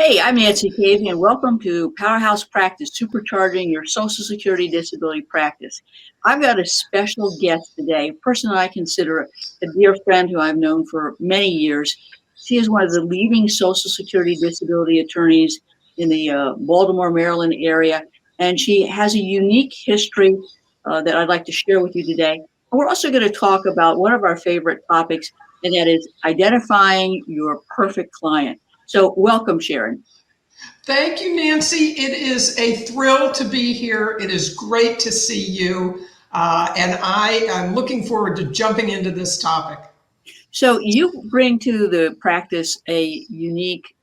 Hey, I'm Nancy Cavey, and welcome to Powerhouse Practice, supercharging your Social Security disability practice. I've got a special guest today, a person I consider a dear friend who I've known for many years. She is one of the leading Social Security disability attorneys in the Baltimore, Maryland area, and she has a unique history that I'd like to share with you today. And we're also going to talk about one of our favorite topics, and that is identifying your perfect client. So welcome, Sharon. Thank you, Nancy. It is a thrill to be here. It is great to see you. And I am looking forward to jumping into this topic. So you bring to the practice a unique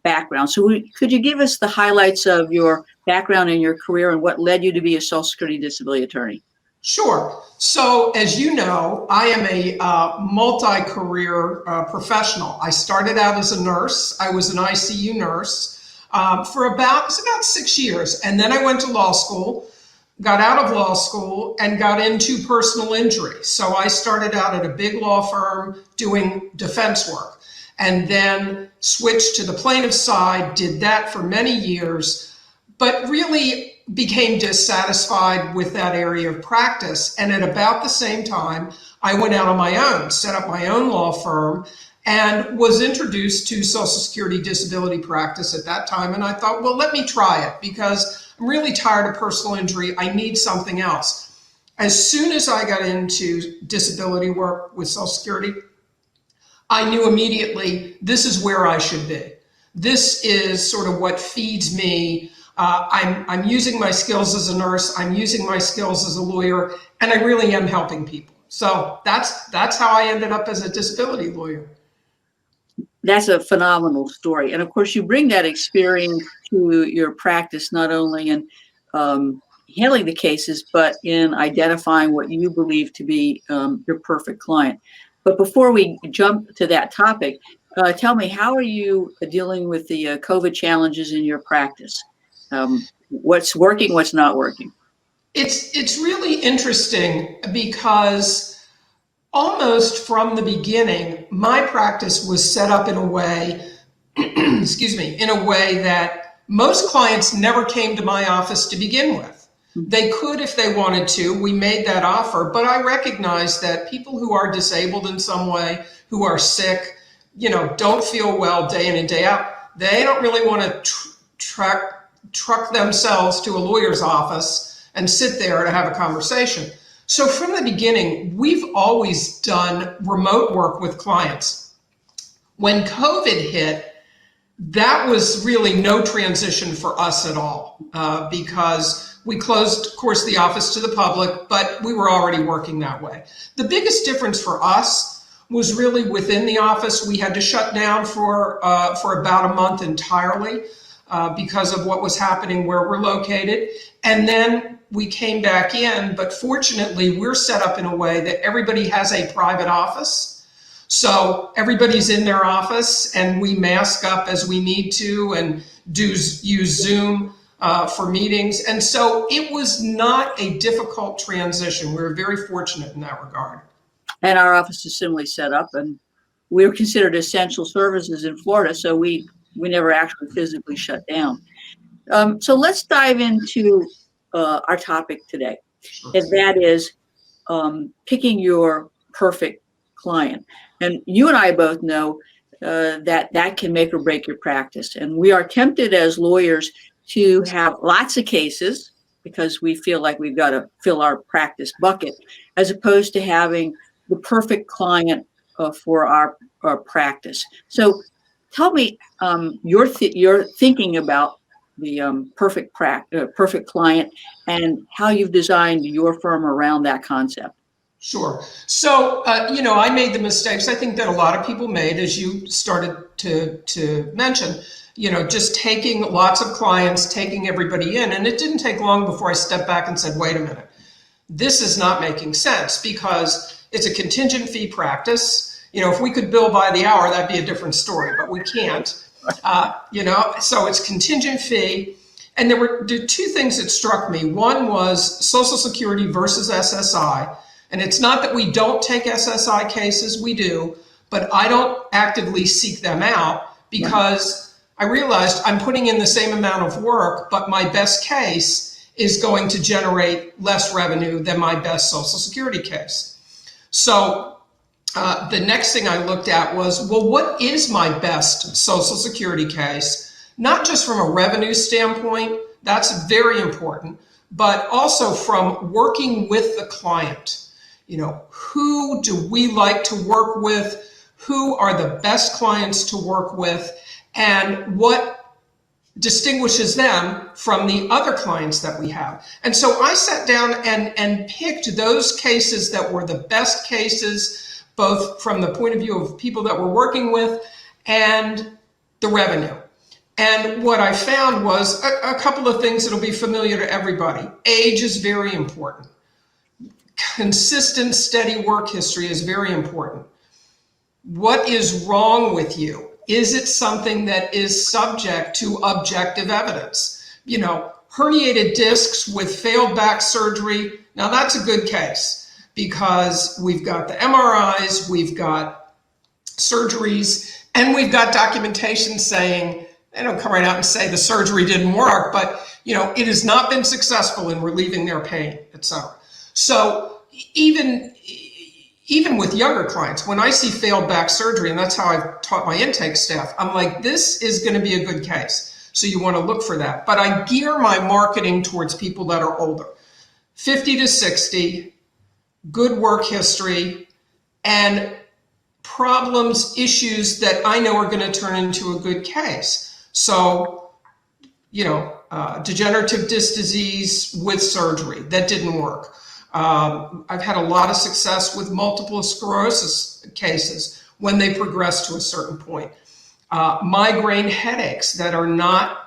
background. So could you give us the highlights of your background and your career and what led you to be a Social Security disability attorney? Sure. So as you know, I am a multi-career professional. I started out as a nurse. I was an ICU nurse for about 6 years. And then I went to law school, got out of law school, and got into personal injury. So I started out at a big law firm doing defense work, and then switched to the plaintiff side, did that for many years, but really became dissatisfied with that area of practice. And at about the same time, I went out on my own, set up my own law firm, and was introduced to Social Security disability practice at that time. And I thought, well, let me try it because I'm really tired of personal injury. I need something else. As soon as I got into disability work with Social Security, I knew immediately this is where I should be. This is sort of what feeds me. I'm using my skills as a nurse, I'm using my skills as a lawyer, and I really am helping people. So that's how I ended up as a disability lawyer. That's a phenomenal story. And of course, you bring that experience to your practice, not only in handling the cases, but in identifying what you believe to be your perfect client. But before we jump to that topic, tell me, how are you dealing with the COVID challenges in your practice? What's working, what's not working? It's really interesting because almost from the beginning, my practice was set up in a way, in a way that most clients never came to my office to begin with. They could if they wanted to. We made that offer, but I recognize that people who are disabled in some way, who are sick, don't feel well day in and day out, they don't really want to truck themselves to a lawyer's office and sit there to have a conversation. So from the beginning, we've always done remote work with clients. When COVID hit, that was really no transition for us at all because we closed, of course, the office to the public, but we were already working that way. The biggest difference for us was really within the office. We had to shut down for about a month entirely because of what was happening where we're located. And then we came back in, but fortunately we're set up in a way that everybody has a private office. So everybody's in their office and we mask up as we need to and use Zoom for meetings. And so it was not a difficult transition. We were very fortunate in that regard. And our office is similarly set up, and we're considered essential services in Florida, so we never actually physically shut down. So let's dive into our topic today, and that is picking your perfect client. And you and I both know that can make or break your practice. And we are tempted as lawyers to have lots of cases because we feel like we've got to fill our practice bucket, as opposed to having the perfect client for our practice. So tell me your thinking about the perfect client and how you've designed your firm around that concept. Sure. So, I made the mistakes I think that a lot of people made, as you started to mention, just taking lots of clients, taking everybody in. And it didn't take long before I stepped back and said, wait a minute, this is not making sense because it's a contingent fee practice. If we could bill by the hour, that'd be a different story, but we can't. So it's contingent fee. And there were two things that struck me. One was Social Security versus SSI. And it's not that we don't take SSI cases, we do, but I don't actively seek them out because I realized I'm putting in the same amount of work, but my best case is going to generate less revenue than my best Social Security case. So the next thing I looked at was, well, what is my best Social Security case? Not just from a revenue standpoint, that's very important, but also from working with the client. Who do we like to work with? Who are the best clients to work with? And what distinguishes them from the other clients that we have. And so I sat down and picked those cases that were the best cases, both from the point of view of people that we're working with and the revenue. And what I found was a couple of things that'll be familiar to everybody. Age is very important. Consistent, steady work history is very important. What is wrong with you? Is it something that is subject to objective evidence? Herniated discs with failed back surgery. Now that's a good case because we've got the MRIs, we've got surgeries, and we've got documentation saying, they don't come right out and say the surgery didn't work, but it has not been successful in relieving their pain, etc. So even with younger clients, when I see failed back surgery, and that's how I've taught my intake staff, I'm like, this is going to be a good case. So you want to look for that. But I gear my marketing towards people that are older, 50 to 60, good work history, and problems, issues that I know are going to turn into a good case. So, degenerative disc disease with surgery, that didn't work. I've had a lot of success with multiple sclerosis cases when they progress to a certain point. Migraine headaches that are not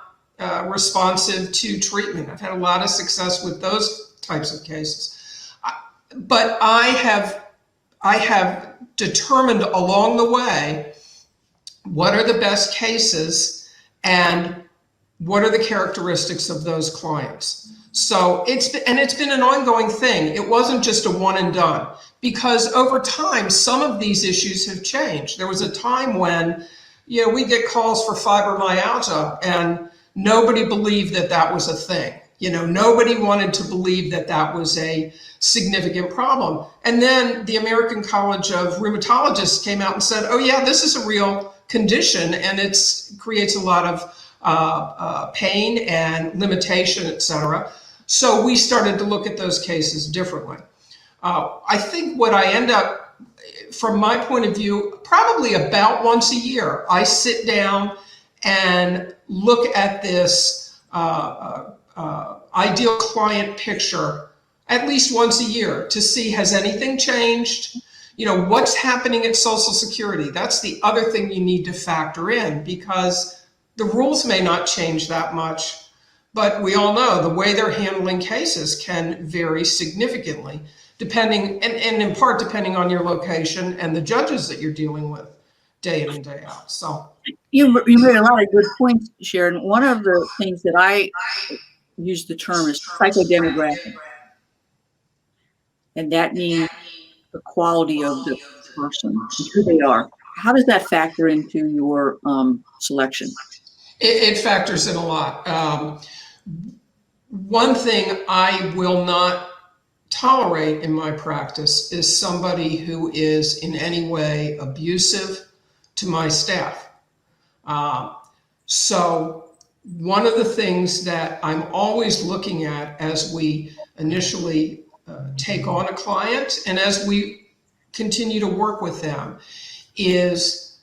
responsive to treatment. I've had a lot of success with those types of cases. But I have determined along the way what are the best cases and what are the characteristics of those clients. So it's been an ongoing thing. It wasn't just a one and done, because over time, some of these issues have changed. There was a time when, we get calls for fibromyalgia and nobody believed that that was a thing. Nobody wanted to believe that that was a significant problem. And then the American College of Rheumatologists came out and said, oh yeah, this is a real condition and it creates a lot of pain and limitation, et cetera. So we started to look at those cases differently. I think what I end up, from my point of view, probably about once a year, I sit down and look at this ideal client picture at least once a year to see, has anything changed? What's happening at Social Security? That's the other thing you need to factor in, because the rules may not change that much, but we all know the way they're handling cases can vary significantly, depending, and in part depending on your location and the judges that you're dealing with day in and day out. So you made a lot of good points, Sharon. One of the things that I use the term is psychodemographic, and that means the quality of the person, who they are. How does that factor into your selection? It factors in a lot. One thing I will not tolerate in my practice is somebody who is in any way abusive to my staff. So one of the things that I'm always looking at as we initially take on a client and as we continue to work with them is,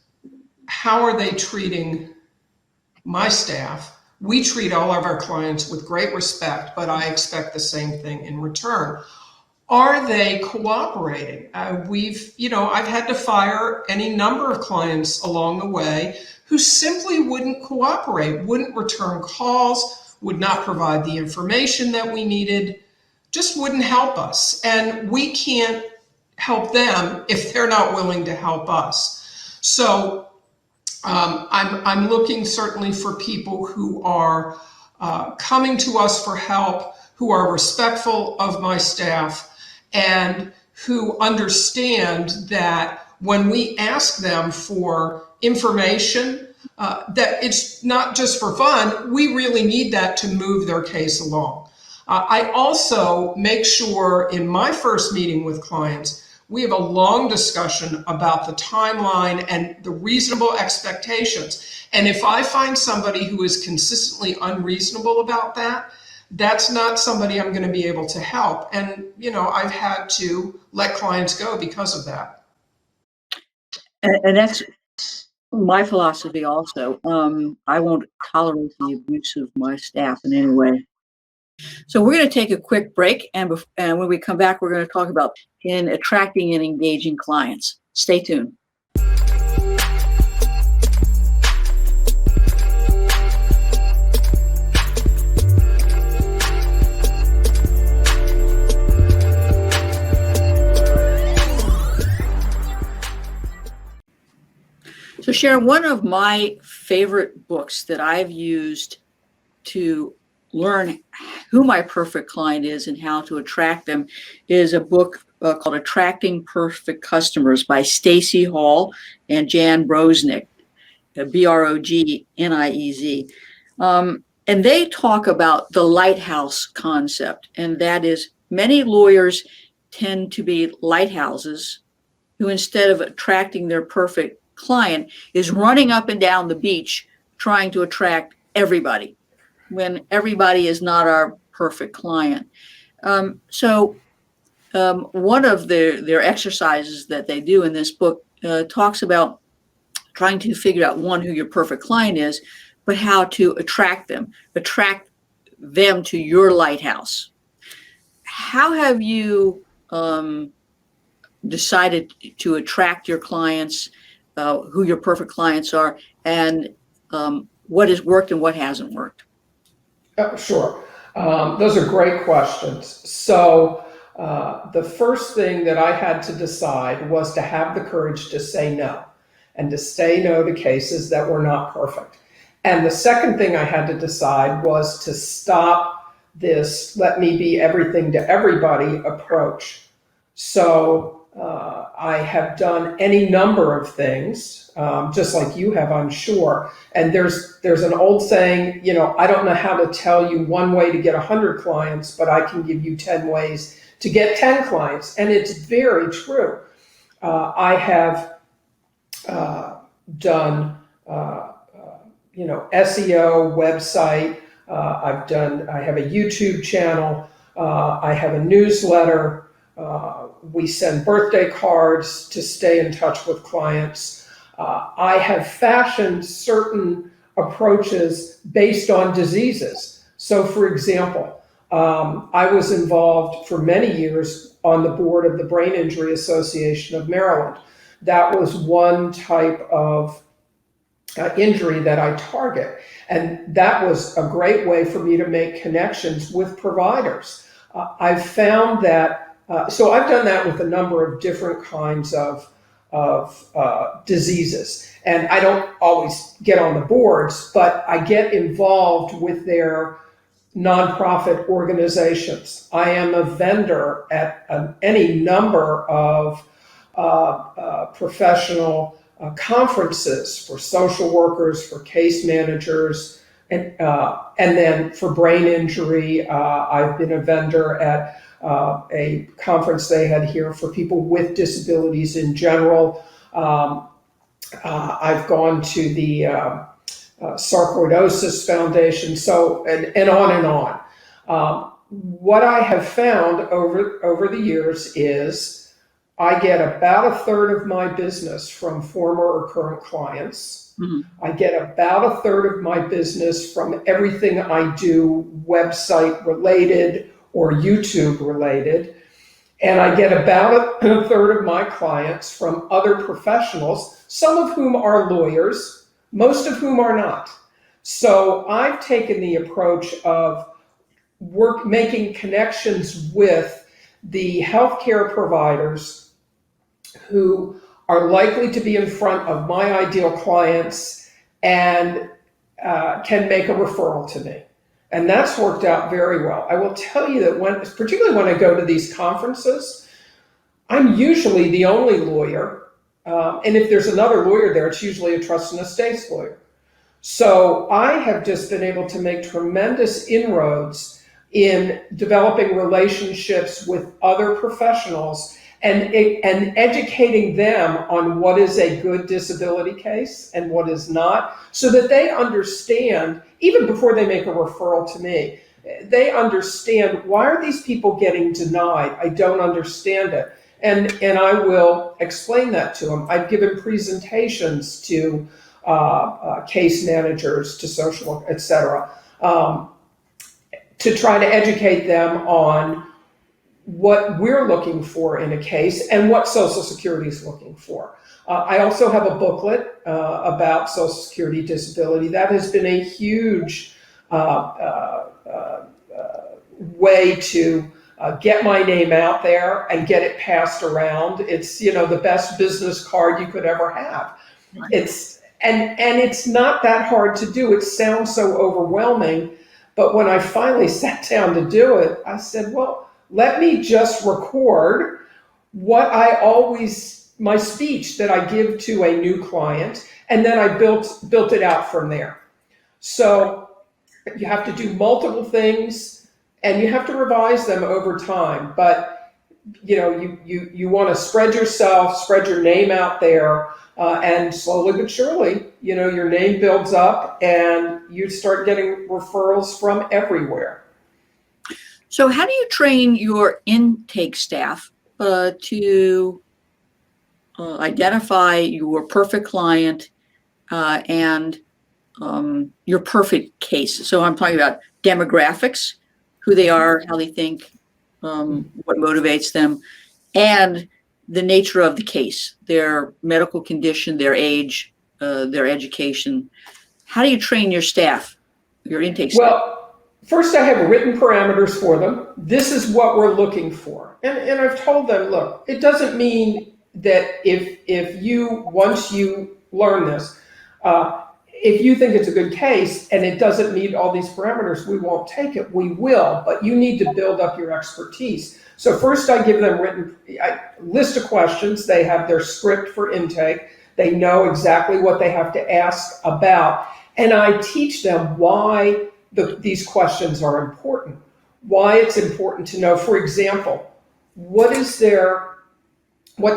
how are they treating my staff? We treat all of our clients with great respect, but I expect the same thing in return. Are they cooperating? I've had to fire any number of clients along the way who simply wouldn't cooperate, wouldn't return calls, would not provide the information that we needed, just wouldn't help us. And we can't help them if they're not willing to help us. So I'm looking certainly for people who are coming to us for help, who are respectful of my staff, and who understand that when we ask them for information, that it's not just for fun. We really need that to move their case along. I also make sure in my first meeting with clients, we have a long discussion about the timeline and the reasonable expectations. And if I find somebody who is consistently unreasonable about that, that's not somebody I'm going to be able to help. And, I've had to let clients go because of that. And that's my philosophy also. I won't tolerate the abuse of my staff in any way. So we're going to take a quick break, and when we come back, we're going to talk about in attracting and engaging clients. Stay tuned. So Sharon, one of my favorite books that I've used to learn who my perfect client is and how to attract them is a book called Attracting Perfect Customers by Stacy Hall and Jan Broznick, Brogniez. And they talk about the lighthouse concept, and that is many lawyers tend to be lighthouses who, instead of attracting their perfect client, is running up and down the beach trying to attract everybody, when everybody is not our perfect client. So one of their exercises that they do in this book talks about trying to figure out, one, who your perfect client is, but how to attract them to your lighthouse. How have you decided to attract your clients, who your perfect clients are, and what has worked and what hasn't worked? Sure. Those are great questions. So the first thing that I had to decide was to have the courage to say no, and to say no to cases that were not perfect. And the second thing I had to decide was to stop this let me be everything to everybody approach. So I have done any number of things, just like you have, I'm sure. And there's an old saying, I don't know how to tell you one way to get 100 clients, but I can give you 10 ways to get 10 clients. And it's very true. I have done, SEO, website. I have a YouTube channel. I have a newsletter. We send birthday cards to stay in touch with clients. I have fashioned certain approaches based on diseases. So, for example, I was involved for many years on the board of the Brain Injury Association of Maryland. That was one type of injury that I target. And that was a great way for me to make connections with providers. I've found that so I've done that with a number of different kinds of diseases. And I don't always get on the boards, but I get involved with their nonprofit organizations. I am a vendor at any number of professional conferences for social workers, for case managers, and then for brain injury. I've been a vendor at a conference they had here for people with disabilities in general. I've gone to the Sarcoidosis Foundation, and on and on. What I have found over the years is I get about a third of my business from former or current clients. Mm-hmm. I get about a third of my business from everything I do website related or YouTube related. And I get about a third of my clients from other professionals, some of whom are lawyers, most of whom are not. So I've taken the approach of making connections with the healthcare providers who are likely to be in front of my ideal clients and can make a referral to me. And that's worked out very well. I will tell you that particularly when I go to these conferences, I'm usually the only lawyer. And if there's another lawyer there, it's usually a trust and estates lawyer. So I have just been able to make tremendous inroads in developing relationships with other professionals and educating them on what is a good disability case and what is not, so that they understand, even before they make a referral to me, they understand, why are these people getting denied? I don't understand it. And I will explain that to them. I've given presentations to case managers, to social, et cetera, to try to educate them on what we're looking for in a case and what Social Security is looking for. I also have a booklet about Social Security disability. That has been a huge way to get my name out there and get it passed around. It's, the best business card you could ever have. It's not that hard to do. It sounds so overwhelming, but when I finally sat down to do it, I said, well, let me just record what my speech that I give to a new client, and then I built it out from there. So you have to do multiple things, and you have to revise them over time. But you want to spread your name out there, and slowly but surely, your name builds up, and you start getting referrals from everywhere. So how do you train your intake staff to identify your perfect client and your perfect case? So I'm talking about demographics, who they are, how they think, what motivates them, and the nature of the case, their medical condition, their age, their education. How do you train your staff, your intake staff? Well, first, I have written parameters for them. This is what we're looking for. And I've told them, look, it doesn't mean that once you learn this, if you think it's a good case and it doesn't meet all these parameters, we won't take it. We will, but you need to build up your expertise. So first I give them a list of questions. They have their script for intake. They know exactly what they have to ask about. And I teach them why these questions are important, why it's important to know, for example, what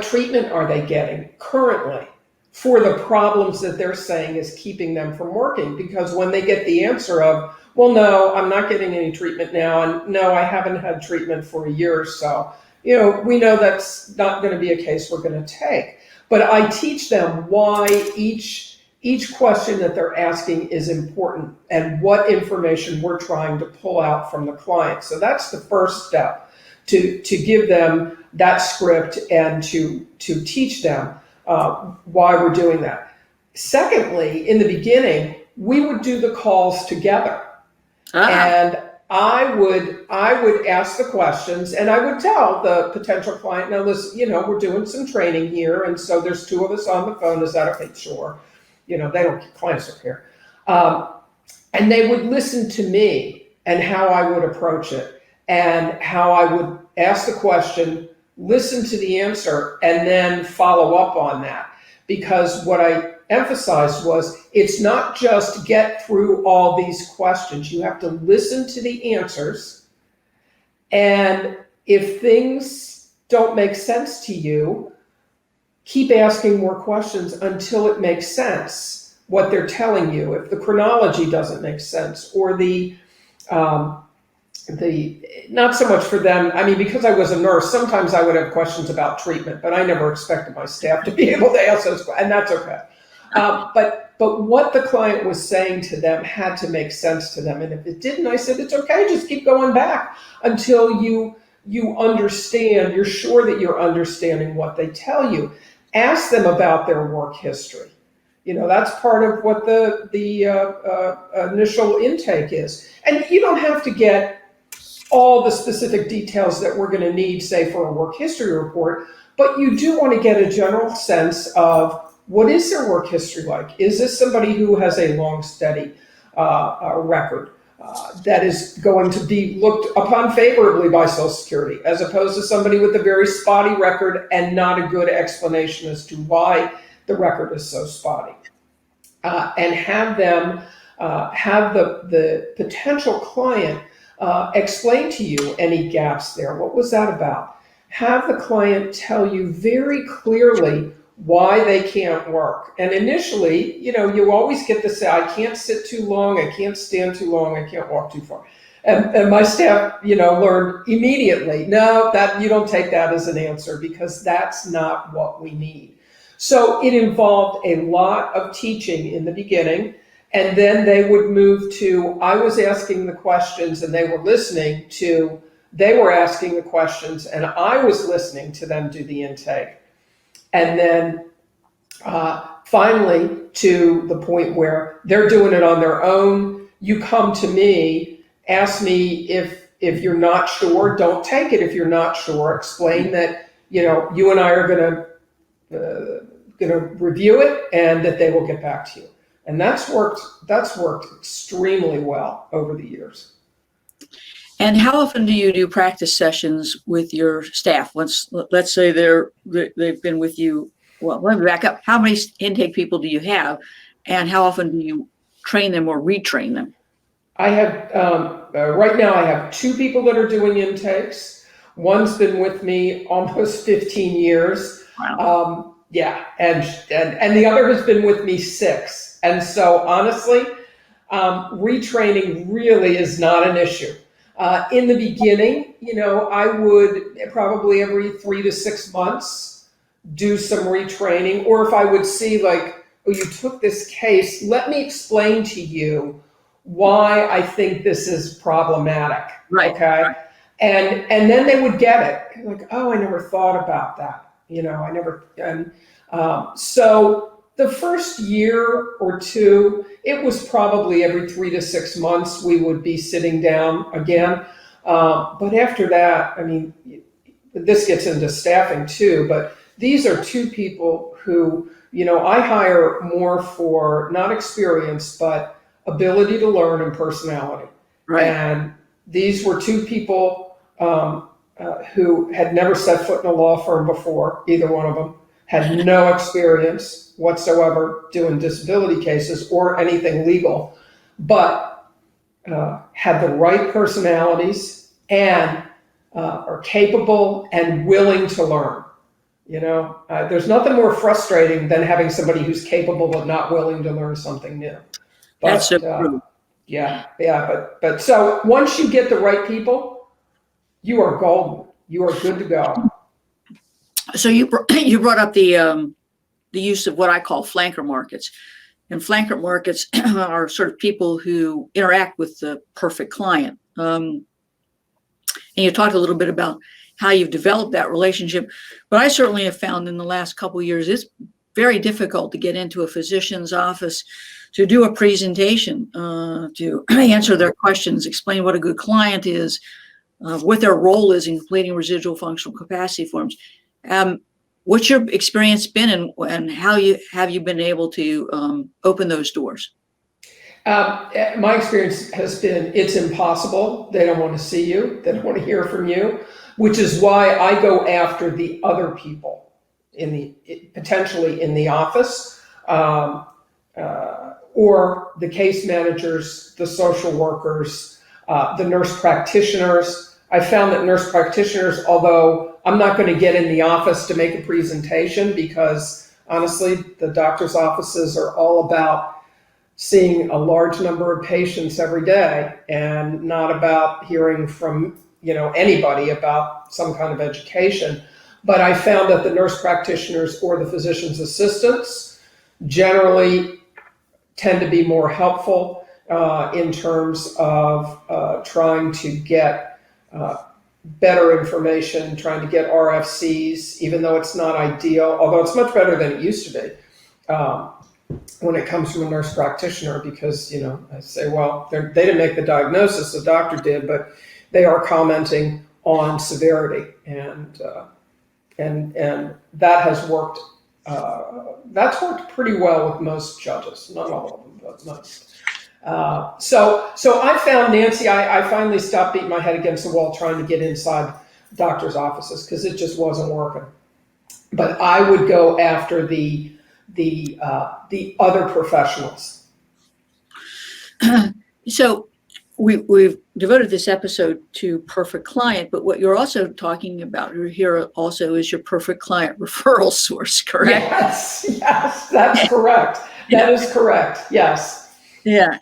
treatment are they getting currently for the problems that they're saying is keeping them from working? Because when they get the answer of, well, no, I'm not getting any treatment now, and no, I haven't had treatment for a year or so, we know that's not going to be a case we're going to take. But I teach them why each question that they're asking is important and what information we're trying to pull out from the client. So that's the first step, to give them that script and to teach them why we're doing that. Secondly, in the beginning, we would do the calls together. And I would ask the questions, and I would tell the potential client, now listen, we're doing some training here, and so there's two of us on the phone. Is that okay? Sure. Clients are here. And they would listen to me and how I would approach it and how I would ask the question, listen to the answer, and then follow up on that. Because what I emphasized was, it's not just get through all these questions. You have to listen to the answers. And if things don't make sense to you, keep asking more questions until it makes sense, what they're telling you. If the chronology doesn't make sense, or the not so much for them, because I was a nurse, sometimes I would have questions about treatment, but I never expected my staff to be able to answer those questions, and that's okay. But what the client was saying to them had to make sense to them. And if it didn't, I said, it's okay, just keep going back until you understand, you're sure that you're understanding what they tell you. Ask them about their work history. That's part of what the initial intake is. And you don't have to get all the specific details that we're going to need, say, for a work history report, but you do want to get a general sense of, what is their work history like? Is this somebody who has a long, steady record that is going to be looked upon favorably by Social Security, as opposed to somebody with a very spotty record and not a good explanation as to why the record is so spotty? and have them have the potential client explain to you any gaps there. What was that about? Have the client tell you very clearly why they can't work. And initially, you always get to say, I can't sit too long, I can't stand too long, I can't walk too far. And my staff, learned immediately, no, that you don't take that as an answer, because that's not what we need. So it involved a lot of teaching in the beginning, and then they would move to, I was asking the questions and they were listening to, they were asking the questions and I was listening to them do the intake. And then finally to the point where they're doing it on their own. You come to me, ask me if you're not sure, don't take it if you're not sure. Explain that, you and I are going to review it and that they will get back to you. And that's worked extremely well over the years. And how often do you do practice sessions with your staff? Let's say they've been with you. Well, let me back up. How many intake people do you have, and how often do you train them or retrain them? I have right now. I have 2 people that are doing intakes. One's been with me almost 15 years. Wow. Yeah, and the other has been with me 6. And so honestly, retraining really is not an issue. In the beginning, I would probably every 3 to 6 months do some retraining, or if I would see like, oh, you took this case, let me explain to you why I think this is problematic. Right. Okay. Right. And then they would get it. Like, oh, I never thought about that. So the first year or 2, it was probably every 3 to 6 months we would be sitting down again. But after that, this gets into staffing too, but these are 2 people who, I hire more for not experience, but ability to learn and personality. Right. And these were 2 people who had never set foot in a law firm before, either one of them. Had no experience whatsoever doing disability cases or anything legal, but had the right personalities and are capable and willing to learn. There's nothing more frustrating than having somebody who's capable but not willing to learn something new. But, that's so true. But so once you get the right people, you are golden. You are good to go. So you brought up the use of what I call flanker markets, and flanker markets are sort of people who interact with the perfect client. And you talked a little bit about how you've developed that relationship, but I certainly have found in the last couple of years it's very difficult to get into a physician's office to do a presentation, to answer their questions, explain what a good client is, what their role is in completing residual functional capacity forms. What's your experience been, and how have you been able to open those doors? My experience has been it's impossible. They don't want to see you. They don't want to hear from you, which is why I go after the other people potentially in the office, or the case managers, the social workers, the nurse practitioners. I found that nurse practitioners, although I'm not going to get in the office to make a presentation, because honestly, the doctor's offices are all about seeing a large number of patients every day and not about hearing from anybody about some kind of education. But I found that the nurse practitioners or the physician's assistants generally tend to be more helpful in terms of trying to get better information, trying to get RFCs, even though it's not ideal, although it's much better than it used to be when it comes from a nurse practitioner, because, I say, well, they didn't make the diagnosis, the doctor did, but they are commenting on severity, and that has worked. That's worked pretty well with most judges, not all of them, but most. So I found, Nancy, I finally stopped beating my head against the wall trying to get inside doctors' offices because it just wasn't working. But I would go after the the other professionals. So we've devoted this episode to perfect client, but what you're also talking about here also is your perfect client referral source, correct? Yes, that's correct. That is correct. Yes. Yeah.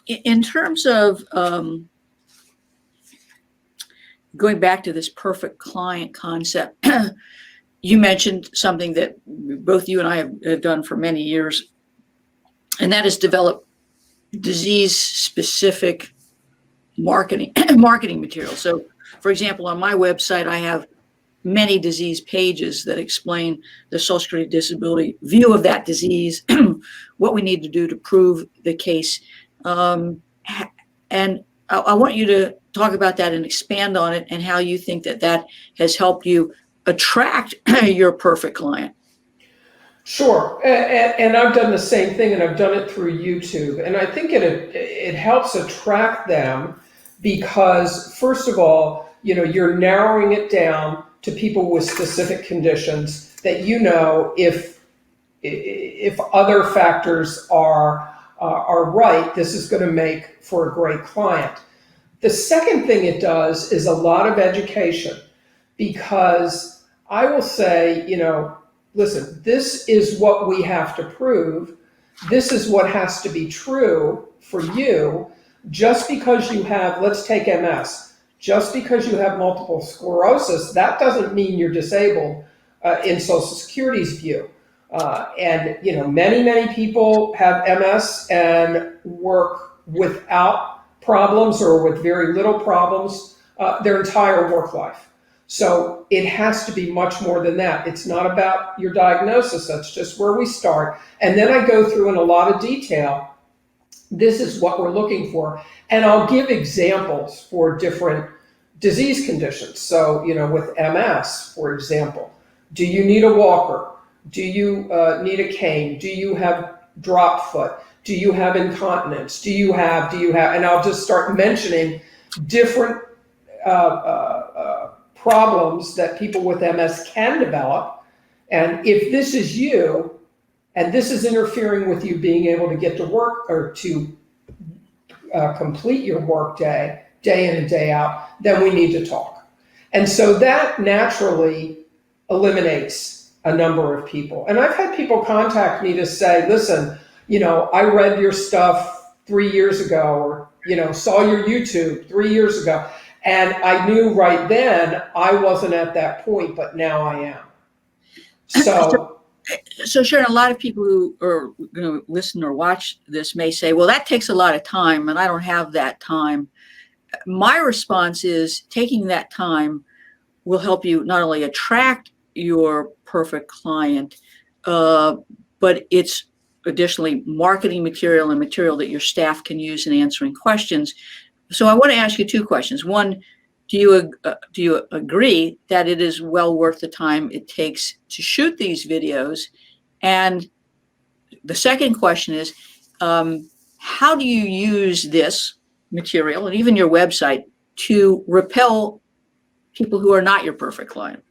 In terms of going back to this perfect client concept, you mentioned something that both you and I have done for many years, and that is develop disease-specific marketing material. So, for example, on my website, I have many disease pages that explain the Social Security disability view of that disease, what we need to do to prove the case. And I want you to talk about that and expand on it and how you think that has helped you attract your perfect client. Sure, and I've done the same thing, and I've done it through YouTube, and I think it helps attract them because, first of all, you're narrowing it down to people with specific conditions that if other factors are right, this is going to make for a great client. The second thing it does is a lot of education, because I will say, listen, this is what we have to prove. This is what has to be true for you. Just because you have, let's take MS, just because you have multiple sclerosis, that doesn't mean you're disabled in Social Security's view. And many people have MS and work without problems or with very little problems their entire work life. So it has to be much more than that. It's not about your diagnosis. That's just where we start. And then I go through in a lot of detail. This is what we're looking for. And I'll give examples for different disease conditions. So, with MS, for example, do you need a walker? Do you need a cane? Do you have drop foot? Do you have incontinence? Do you have, and I'll just start mentioning different problems that people with MS can develop. And if this is you, and this is interfering with you being able to get to work or to complete your work day in and day out, then we need to talk. And so that naturally eliminates a number of people. And I've had people contact me to say, listen, I read your stuff 3 years ago, or, saw your YouTube 3 years ago. And I knew right then I wasn't at that point, but now I am. So Sharon, a lot of people who are going to listen or watch this may say, well, that takes a lot of time and I don't have that time. My response is taking that time will help you not only attract your perfect client, but it's additionally marketing material and material that your staff can use in answering questions. So I want to ask you two questions. One, do you agree that it is well worth the time it takes to shoot these videos? And the second question is, how do you use this material and even your website to repel people who are not your perfect client?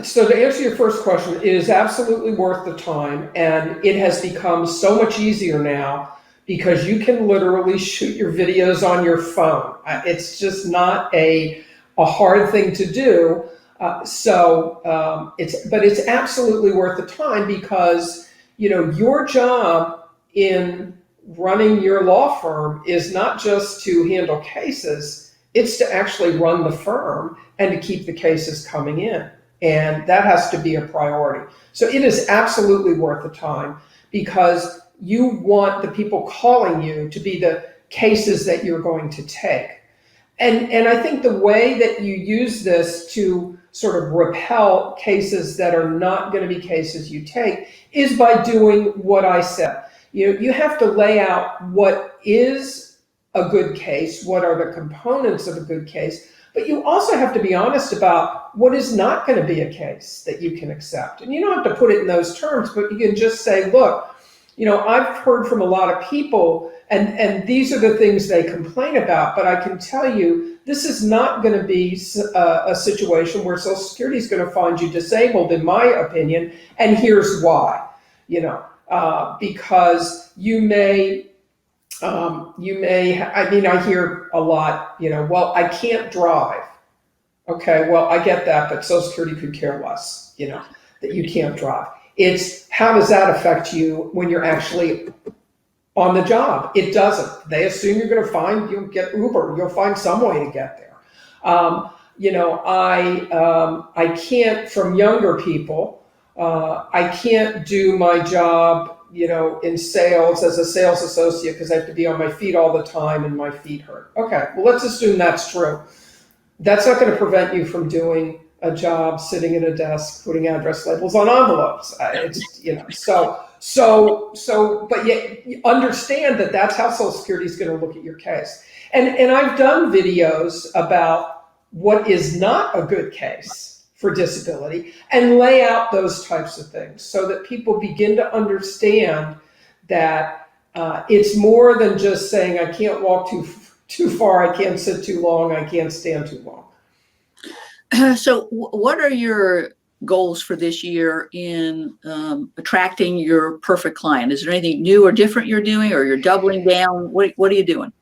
So to answer your first question, it is absolutely worth the time, and it has become so much easier now because you can literally shoot your videos on your phone. It's just not a hard thing to do. It's absolutely worth the time because, your job in running your law firm is not just to handle cases, it's to actually run the firm and to keep the cases coming in. And that has to be a priority. So it is absolutely worth the time because you want the people calling you to be the cases that you're going to take. And I think the way that you use this to sort of repel cases that are not going to be cases you take is by doing what I said. You have to lay out what is a good case, what are the components of a good case, but you also have to be honest about what is not going to be a case that you can accept. And you don't have to put it in those terms, but you can just say, look, I've heard from a lot of people, and these are the things they complain about, but I can tell you, this is not going to be a situation where Social Security is going to find you disabled, in my opinion, and here's why, because I hear a lot, well, I can't drive. Okay, well, I get that, but Social Security could care less, that you can't drive. It's how does that affect you when you're actually on the job? It doesn't. They assume you'll get Uber, you'll find some way to get there. I can't, from younger people, I can't do my job, in sales as a sales associate because I have to be on my feet all the time and my feet hurt. Okay, well, let's assume that's true. That's not going to prevent you from doing a job sitting at a desk putting address labels on envelopes. But yet you understand that that's how Social Security is going to look at your case. And I've done videos about what is not a good case for disability and lay out those types of things so that people begin to understand that it's more than just saying I can't walk too far, I can't sit too long, I can't stand too long. So what are your goals for this year in attracting your perfect client? Is there anything new or different you're doing, or you're doubling down? What are you doing?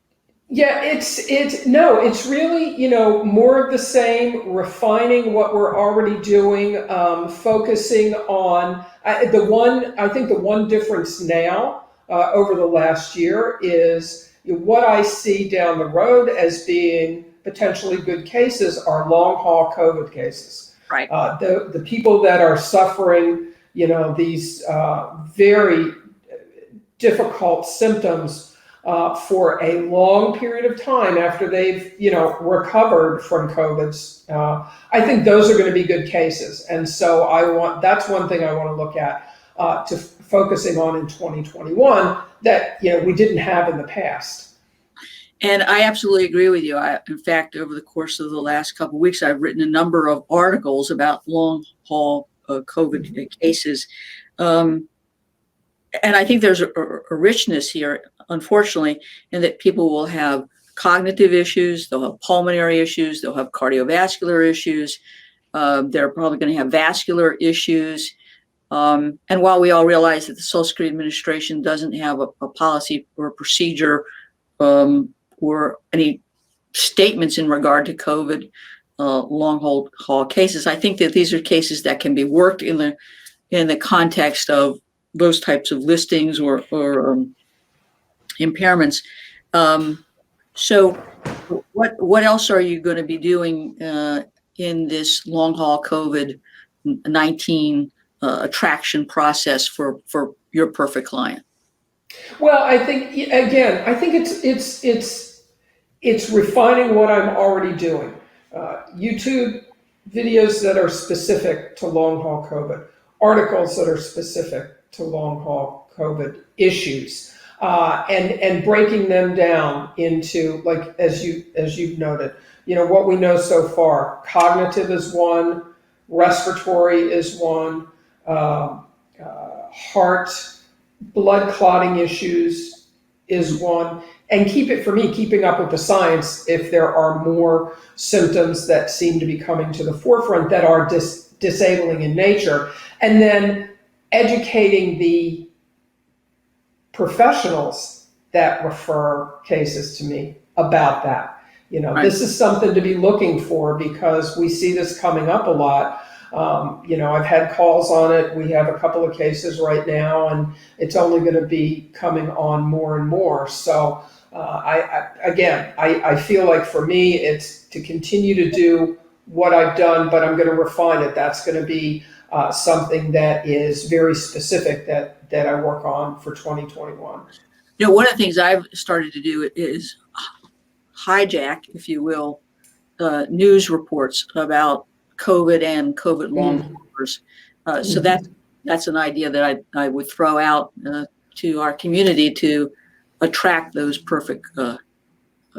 Yeah, it's really, more of the same, refining what we're already doing, focusing on the one difference now over the last year is what I see down the road as being potentially good cases are long haul COVID cases. Right. The people that are suffering, these very difficult symptoms for a long period of time after they've, recovered from COVIDs. I think those are going to be good cases. And so that's one thing I want to look at to focusing on in 2021 that, we didn't have in the past. And I absolutely agree with you. In fact, over the course of the last couple of weeks, I've written a number of articles about long haul COVID cases. And I think there's a richness here, unfortunately, in that people will have cognitive issues, they'll have pulmonary issues, they'll have cardiovascular issues, they're probably going to have vascular issues. And while we all realize that the Social Security Administration doesn't have a policy or a procedure or any statements in regard to COVID long haul cases, I think that these are cases that can be worked in the context of those types of listings or impairments. So what else are you going to be doing in this long haul COVID-19 attraction process for your perfect client? Well, I think it's refining what I'm already doing. YouTube videos that are specific to long haul COVID, articles that are specific to long haul COVID issues, and breaking them down into, like as you've noted, what we know so far. Cognitive is one, respiratory is one, heart, blood clotting issues is one, and keeping up with the science if there are more symptoms that seem to be coming to the forefront that are disabling in nature, and then educating the professionals that refer cases to me about that. Right. This is something to be looking for because we see this coming up a lot. I've had calls on it. We have a couple of cases right now, and it's only going to be coming on more and more. So I feel like for me, it's to continue to do what I've done, but I'm going to refine it. That's going to be something that is very specific that I work on for 2021. One of the things I've started to do is hijack, if you will, news reports about COVID and COVID long haulers. So that's an idea that I would throw out to our community to attract those perfect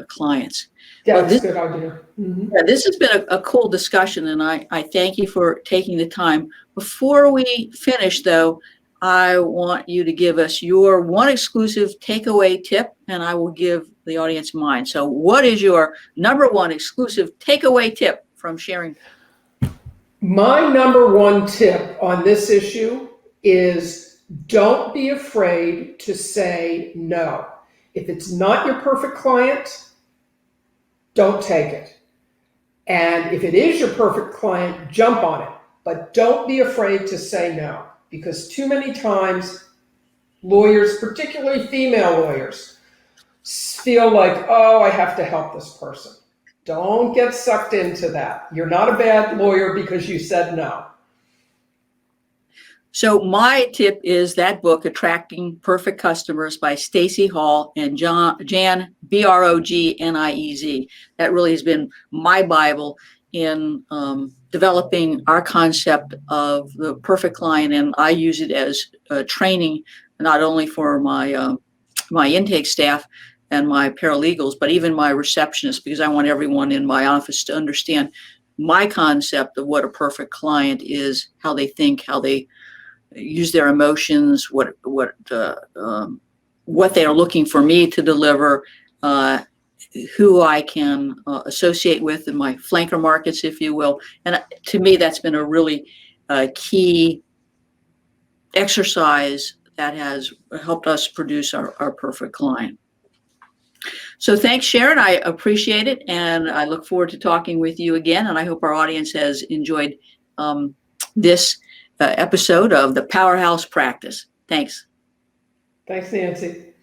clients. That's a good idea. Mm-hmm. Yeah, this has been a cool discussion, and I thank you for taking the time. Before we finish, though, I want you to give us your one exclusive takeaway tip, and I will give the audience mine. So what is your number one exclusive takeaway tip from Sharon? My number one tip on this issue is don't be afraid to say no. If it's not your perfect client, don't take it. And if it is your perfect client, jump on it. But don't be afraid to say no, because too many times lawyers, particularly female lawyers, feel like, oh, I have to help this person. Don't get sucked into that. You're not a bad lawyer because you said no. So my tip is that book, Attracting Perfect Customers by Stacy Hall and Jan Brogniez. That really has been my Bible in developing our concept of the perfect client. And I use it as training, not only for my intake staff and my paralegals, but even my receptionists, because I want everyone in my office to understand my concept of what a perfect client is, how they think, how they use their emotions, what they are looking for me to deliver, who I can associate with in my flanker markets, if you will. And to me, that's been a really key exercise that has helped us produce our perfect client. So thanks, Sharon. I appreciate it, and I look forward to talking with you again. And I hope our audience has enjoyed this episode of the Powerhouse Practice. Thanks. Thanks, Nancy.